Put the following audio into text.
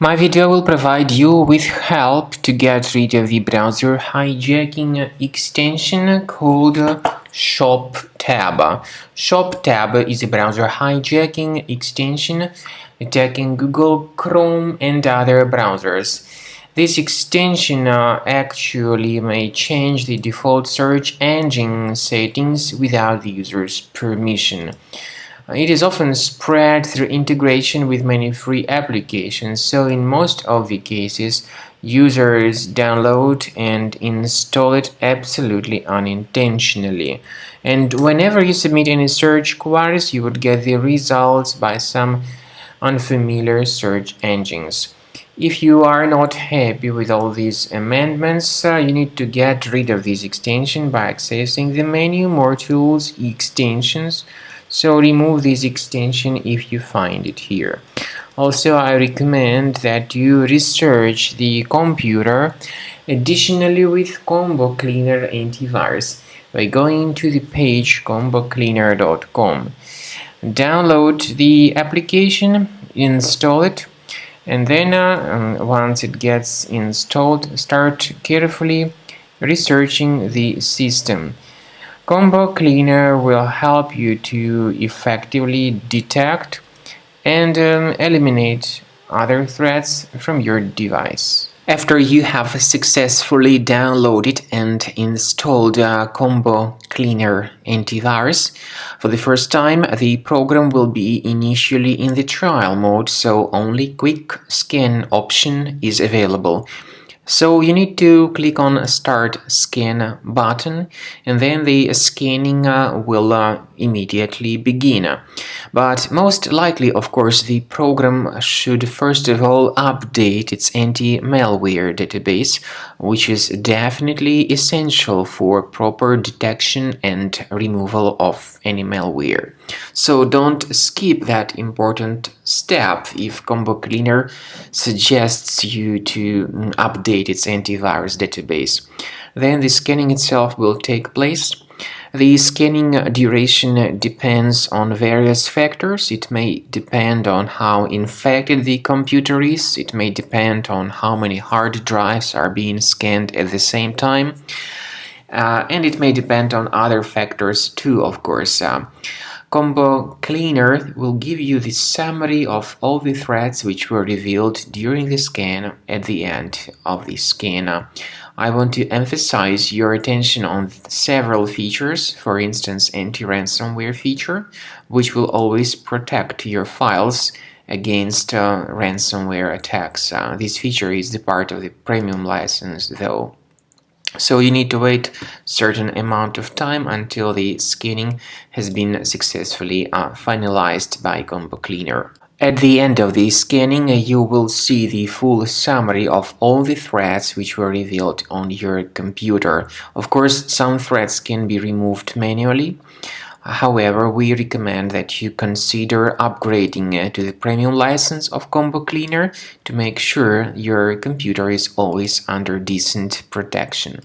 My video will provide you with help to get rid of the browser hijacking extension called Shop Tab. Shop Tab is a browser hijacking extension attacking Google Chrome and other browsers. This extension actually may change the default search engine settings without the user's permission. It is often spread through integration with many free applications, so in most of the cases, users download and install it absolutely unintentionally. And whenever you submit any search queries, you would get the results by some unfamiliar search engines. If you are not happy with all these amendments, you need to get rid of this extension by accessing the menu More Tools, Extensions. So remove this extension if you find it here. Also, I recommend that you research the computer additionally with Combo Cleaner Antivirus by going to the page combocleaner.com. Download the application, install it, and then once it gets installed, start carefully researching the system. Combo Cleaner will help you to effectively detect and eliminate other threats from your device. After you have successfully downloaded and installed Combo Cleaner Antivirus, for the first time the program will be initially in the trial mode, so only Quick Scan option is available. So you need to click on Start Scan button, and then the scanning will immediately begin. But most likely, of course, the program should first of all update its anti-malware database, which is definitely essential for proper detection and removal of any malware. So don't skip that important step if Combo Cleaner suggests you to update its antivirus database. Then the scanning itself will take place. The scanning duration depends on various factors. It may depend on how infected the computer is. It may depend on how many hard drives are being scanned at the same time. And it may depend on other factors too, of course. Combo Cleaner will give you the summary of all the threats which were revealed during the scan at the end of the scan. I want to emphasize your attention on several features, for instance anti-ransomware feature, which will always protect your files against ransomware attacks. This feature is the part of the premium license though. So you need to wait a certain amount of time until the scanning has been successfully finalized by Combo Cleaner. At the end of the scanning, you will see the full summary of all the threats which were revealed on your computer. Of course, some threats can be removed manually. However, we recommend that you consider upgrading to the premium license of Combo Cleaner to make sure your computer is always under decent protection.